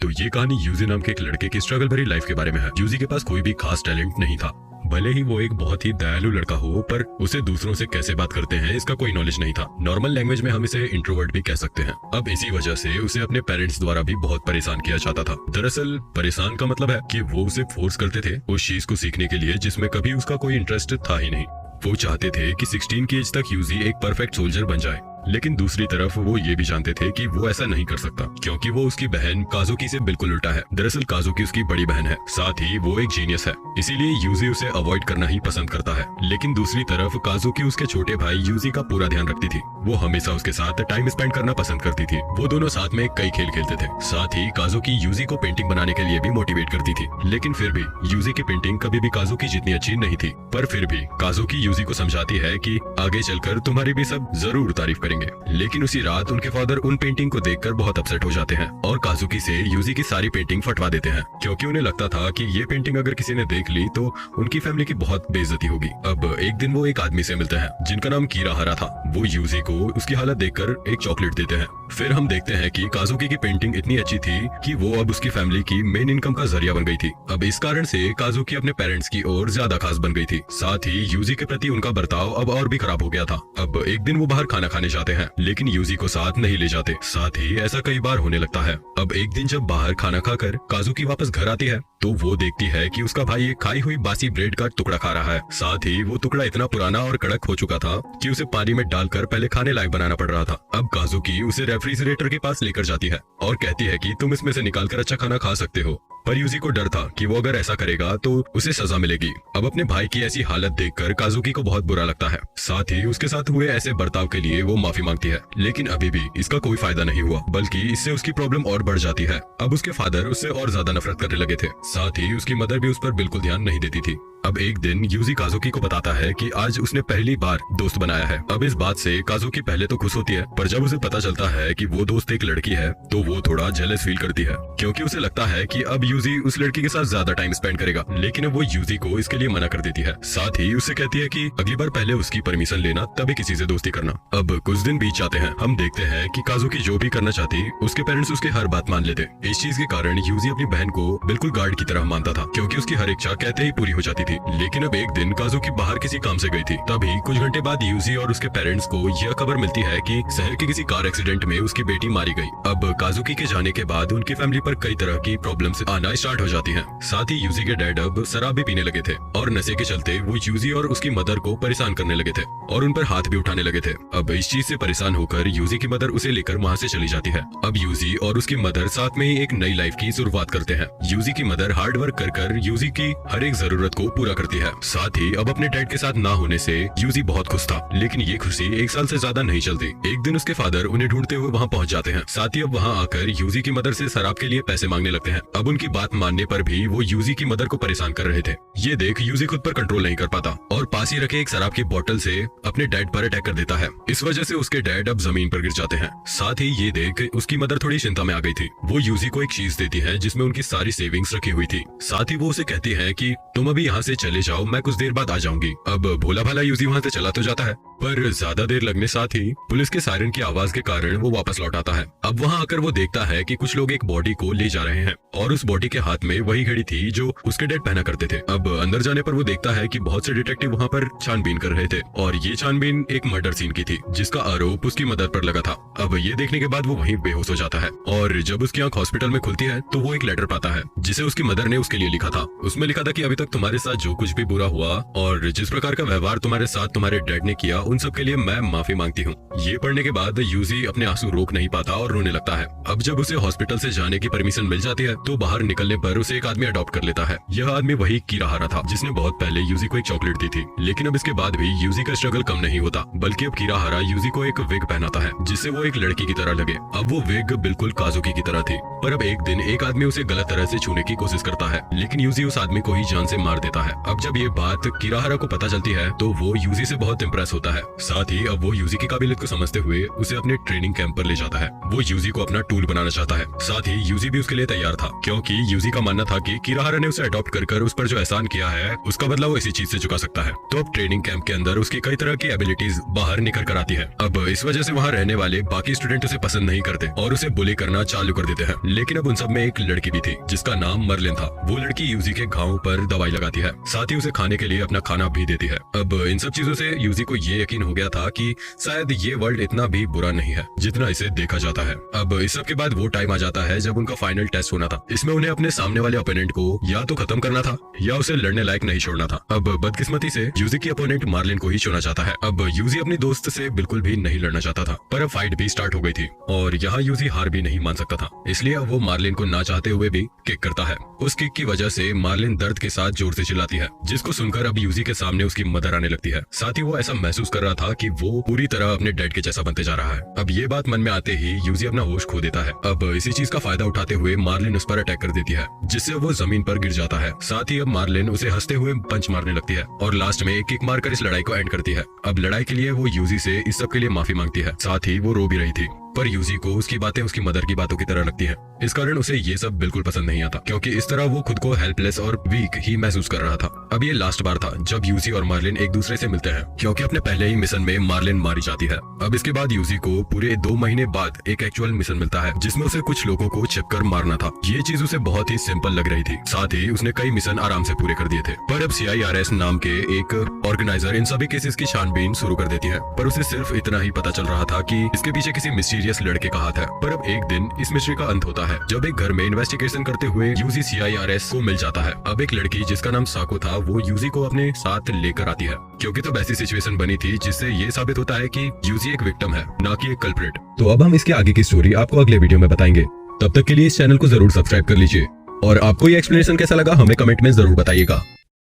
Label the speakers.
Speaker 1: तो ये कहानी यूजी नाम के एक लड़के की स्ट्रगल भरी लाइफ के बारे में है। यूजी के पास कोई भी खास टैलेंट नहीं था, भले ही वो एक बहुत ही दयालु लड़का हो, पर उसे दूसरों से कैसे बात करते हैं इसका कोई नॉलेज नहीं था। नॉर्मल लैंग्वेज में हम इसे इंट्रोवर्ट भी कह सकते हैं। अब इसी वजह से उसे अपने पेरेंट्स द्वारा भी बहुत परेशान किया जाता था। दरअसल परेशान का मतलब है कि वो उसे फोर्स करते थे उस चीज को सीखने के लिए जिसमें कभी उसका कोई इंटरेस्ट था ही नहीं। वो चाहते थे कि 16 की एज तक यूजी एक परफेक्ट सोल्जर बन जाए, लेकिन दूसरी तरफ वो ये भी जानते थे कि वो ऐसा नहीं कर सकता क्योंकि वो उसकी बहन काजुकी से बिल्कुल उल्टा है। दरअसल काजुकी उसकी बड़ी बहन है, साथ ही वो एक जीनियस है, इसीलिए यूजी उसे अवॉइड करना ही पसंद करता है। लेकिन दूसरी तरफ काजुकी उसके छोटे भाई यूजी का पूरा ध्यान रखती थी। वो हमेशा उसके साथ टाइम स्पेंड करना पसंद करती थी। वो दोनों साथ में कई खेल खेलते थे। साथ ही काजुकी यूजी को पेंटिंग बनाने के लिए भी मोटिवेट करती थी। लेकिन फिर भी यूजी की पेंटिंग कभी भी काजुकी जितनी अच्छी नहीं थी। पर फिर भी काजुकी यूजी को समझाती है कि आगे चलकर तुम्हारी भी सब जरूर तारीफ करेंगे। लेकिन उसी रात उनके फादर उन पेंटिंग को देखकर बहुत अपसेट हो जाते हैं और काजुकी से यूजी की सारी पेंटिंग फटवा देते हैं, क्योंकि उन्हें लगता था कि ये पेंटिंग अगर किसी ने देख ली तो उनकी फैमिली की बहुत बेइज्जती होगी। अब एक दिन वो एक आदमी से मिलते हैं जिनका नाम कीराहारा था। वो यूजी को उसकी हालत देखकर एक चॉकलेट देते हैं। फिर हम देखते हैं कि काजुकी की पेंटिंग इतनी अच्छी थी कि वो अब उसकी फैमिली की मेन इनकम का जरिया बन गई थी। अब इस कारण से काजुकी अपने पेरेंट्स की ओर ज्यादा खास बन गई थी। साथ ही यूजी के प्रति उनका बर्ताव अब और भी खराब हो गया था। अब एक दिन वो बाहर खाना खाने जाते हैं, लेकिन यूजी को साथ नहीं ले जाते। साथ ही ऐसा कई बार होने लगता है। अब एक दिन जब बाहर खाना खाकर काजुकी वापस घर आती है तो वो देखती है कि उसका भाई एक खाई हुई बासी ब्रेड का टुकड़ा खा रहा है। साथ ही वो टुकड़ा इतना पुराना और कड़क हो चुका था कि उसे पानी में डालकर पहले खाने लायक बनाना पड़ रहा था। अब काजुकी उसे रेफ्रिजरेटर के पास लेकर जाती है और कहती है कि तुम इसमें से निकालकर अच्छा खाना खा सकते हो। पर यूजी को डर था कि वो अगर ऐसा करेगा तो उसे सजा मिलेगी। अब अपने भाई की ऐसी हालत देखकर काजुकी को बहुत बुरा लगता है। साथ ही उसके साथ हुए ऐसे बर्ताव के लिए वो माफी मांगती है, लेकिन अभी भी इसका कोई फायदा नहीं हुआ, बल्कि इससे उसकी प्रॉब्लम और बढ़ जाती है। अब उसके फादर उससे और ज्यादा नफरत करने लगे थे। साथ ही उसकी मदर भी उस पर बिल्कुल ध्यान नहीं देती थी। अब एक दिन यूजी काजुकी को बताता है कि आज उसने पहली बार दोस्त बनाया है। अब इस बात से काजुकी पहले तो खुश होती है, पर जब उसे पता चलता है कि वो दोस्त एक लड़की है तो वो थोड़ा जेलस फील करती है, क्योंकि उसे लगता है कि अब यूजी उस लड़की के साथ ज्यादा टाइम स्पेंड करेगा। लेकिन अब वो यूजी को इसके लिए मना कर देती है। साथ ही उससे कहती है कि अगली बार पहले उसकी परमिशन लेना, तभी किसी से दोस्ती करना। अब कुछ दिन बीत जाते हैं। हम देखते हैं कि काजुकी जो भी करना चाहती उसके पेरेंट्स उसके हर बात मान लेते। इस चीज के कारण यूजी अपनी बहन को बिल्कुल गार्ड की तरह मानता था, क्योंकि उसकी हर इच्छा कहते ही पूरी हो जाती थी। लेकिन अब एक दिन काजुकी बाहर किसी काम से गई थी। तभी कुछ घंटे बाद यूजी और उसके पेरेंट्स को यह खबर मिलती है कि शहर के किसी कार एक्सीडेंट में उसकी बेटी मारी गई। अब काजुकी के जाने के बाद उनकी फैमिली पर कई तरह की प्रॉब्लम्स आना स्टार्ट हो जाती हैं। साथ ही यूजी के डैड अब शराब भी पीने लगे थे और नशे के चलते वो यूजी और उसकी मदर को परेशान करने लगे थे और उन पर हाथ भी उठाने लगे थे। अब इस चीज से परेशान होकर यूजी की मदर उसे लेकर वहाँ से चली जाती है। अब यूजी और उसकी मदर साथ में ही एक नई लाइफ की शुरुआत करते हैं। यूजी की मदर हार्ड वर्क कर यूजी की हर एक जरूरत को पूरा करती है। साथ ही अब अपने डैड के साथ ना होने से यूजी बहुत खुश था, लेकिन ये खुशी एक साल से ज्यादा नहीं चलती। एक दिन उसके फादर उन्हें ढूंढते हुए वहाँ पहुँच जाते हैं। साथ ही अब वहाँ आकर यूजी की मदर से शराब के लिए पैसे मांगने लगते हैं। अब उनकी बात मानने पर भी वो यूजी की मदर को परेशान कर रहे थे। ये देख यूजी खुद पर कंट्रोल नहीं कर पाता और पास ही रखे एक शराब की बोतल से अपने डैड पर अटैक कर देता है। इस वजह से उसके डैड अब जमीन पर गिर जाते हैं। साथ ही ये देख उसकी मदर थोड़ी चिंता में आ गई थी। वो यूजी को एक चीज देती है जिसमें उनकी सारी सेविंग्स रखी हुई थी। साथ ही वो उसे कहती है कि तुम अभी यहाँ से चले जाओ, मैं कुछ देर बाद आ जाऊंगी। अब भोला भाला यूजी वहाँ से चला तो जाता है, पर ज्यादा देर लगने साथ ही पुलिस के सायरन की आवाज के कारण वो वापस लौट आता है। अब वहाँ आकर वो देखता है कि कुछ लोग एक बॉडी को ले जा रहे हैं और उस बॉडी के हाथ में वही घड़ी थी जो उसके डैड पहना करते थे। अब अंदर जाने पर वो देखता है कि बहुत से डिटेक्टिव वहाँ पर छानबीन कर रहे थे और ये छानबीन एक मर्डर सीन की थी जिसका आरोप उसकी मदर पर लगा था। अब ये देखने के बाद वो वहीं बेहोश हो जाता है और जब उसकी आंख हॉस्पिटल में खुलती है तो वो एक लेटर पाता है जिसे उसकी मदर ने उसके लिए लिखा था। उसमें लिखा था कि अभी तक तुम्हारे साथ जो कुछ भी बुरा हुआ और जिस प्रकार का व्यवहार तुम्हारे साथ तुम्हारे डैड ने किया, उन सब के लिए मैं माफी मांगती हूँ। ये पढ़ने के बाद यूजी अपने आंसू रोक नहीं पाता और रोने लगता है। अब जब उसे हॉस्पिटल से जाने की परमिशन मिल जाती है तो बाहर निकलने पर उसे एक आदमी अडॉप्ट कर लेता है। यह आदमी वही कीराहारा था जिसने बहुत पहले यूजी को एक चॉकलेट दी थी। लेकिन अब इसके बाद भी यूजी का स्ट्रगल कम नहीं होता, बल्कि अब कीराहारा यूजी को एक विग पहनाता है जिससे वो एक लड़की की तरह लगे। अब वो विग बिल्कुल काजुकी की तरह थी, पर अब एक दिन एक आदमी उसे गलत तरह से छूने की कोशिश करता है, लेकिन यूजी उस आदमी को ही जान से मार देता है। अब जब ये बात कीराहारा को पता चलती है तो वो यूजी से बहुत इम्प्रेस होता है है। साथ ही अब वो यूजी की काबिलियत को समझते हुए उसे अपने ट्रेनिंग कैंप पर ले जाता है। वो यूजी को अपना टूल बनाना चाहता है। साथ ही यूजी भी उसके लिए तैयार था, क्योंकि यूजी का मानना था कि किराहरा ने उसे अडॉप्ट कर उस पर जो एहसान किया है उसका बदला वो इसी चीज से चुका सकता है। तो अब ट्रेनिंग कैंप के अंदर उसकी कई तरह की एबिलिटीज बाहर निकल कर आती है। अब इस वजह से वहाँ रहने वाले बाकी स्टूडेंट उसे पसंद नहीं करते और उसे बुली करना चालू कर देते हैं। लेकिन अब उन सब में एक लड़की भी थी जिसका नाम मर्लिन था। वो लड़की यूजी के घावों पर दवाई लगाती है, साथ ही उसे खाने के लिए अपना खाना भी देती है। अब इन सब चीजों से यूजी को ये यकीन हो गया था कि शायद ये वर्ल्ड इतना भी बुरा नहीं है जितना इसे देखा जाता है। अब इस सब के बाद वो टाइम आ जाता है जब उनका फाइनल टेस्ट होना था। इसमें उन्हें अपने सामने वाले ओपोनेंट को या तो खत्म करना था या उसे लड़ने लायक नहीं छोड़ना था। अब बदकिस्मती से यूजी की ओपोनेंट मार्लिन को ही चुना चाहता है। अब यूजी अपनी दोस्त से बिल्कुल भी नहीं लड़ना चाहता था, पर अब फाइट भी स्टार्ट हो गई थी और यहाँ यूजी हार भी नहीं मान सकता था। इसलिए अब वो मार्लिन को ना चाहते हुए भी किक करता है। उस किक की वजह से मार्लिन दर्द के साथ जोर से चिल्लाती है, जिसको सुनकर अब यूजी के सामने उसकी मदर आने लगती है। साथ ही वो ऐसा महसूस कर रहा था कि वो पूरी तरह अपने डैड के जैसा बनते जा रहा है। अब ये बात मन में आते ही यूजी अपना होश खो देता है। अब इसी चीज का फायदा उठाते हुए मार्लिन उस पर अटैक कर देती है, जिससे वो जमीन पर गिर जाता है। साथ ही अब मार्लिन उसे हंसते हुए पंच मारने लगती है और लास्ट में एक किक मारकर इस लड़ाई को एंड करती है। अब लड़ाई के लिए वो यूजी से इस सब के लिए माफी मांगती है। साथ ही वो रो भी रही थी, पर यूजी को उसकी बातें उसकी मदर की बातों की तरह लगती है। इस कारण उसे ये सब बिल्कुल पसंद नहीं आता, क्योंकि इस तरह वो खुद को हेल्पलेस और वीक ही महसूस कर रहा था। अब ये लास्ट बार था जब यूजी और मार्लिन एक दूसरे से मिलते हैं, क्योंकि अपने पहले ही मिशन में मार्लिन मारी जाती है। अब इसके बाद यूजी को पूरे 2 महीने बाद एक एक्चुअल मिशन मिलता है, जिसमें उसे कुछ लोगों को छिपकर मारना था। ये चीज उसे बहुत ही सिंपल लग रही थी, साथ ही उसने कई मिशन आराम से पूरे कर दिए थे। पर अब CIRS नाम के एक ऑर्गेनाइजर इन सभी केसेस की छानबीन शुरू कर देती है, पर उसे सिर्फ इतना ही पता चल रहा था कि इसके पीछे किसी मिस्टीरियस लड़के का हाथ है। पर अब एक दिन इस मिस्ट्री का अंत होता है जब एक घर में इन्वेस्टिगेशन करते हुए यूजी CIRS को मिल जाता है। अब एक लड़की जिसका नाम साको था वो यूजी को अपने साथ लेकर आती है, क्योंकि तब ऐसी सिचुएशन बनी थी जिससे ये साबित होता है कि यूजी एक विक्टिम है, ना कि एक कल्प्रिट। तो अब हम इसके आगे की स्टोरी आपको अगले वीडियो में बताएंगे। तब तक के लिए इस चैनल को जरूर सब्सक्राइब कर लीजिए और आपको ये एक्सप्लेनेशन कैसा लगा हमें कमेंट में जरूर बताइएगा।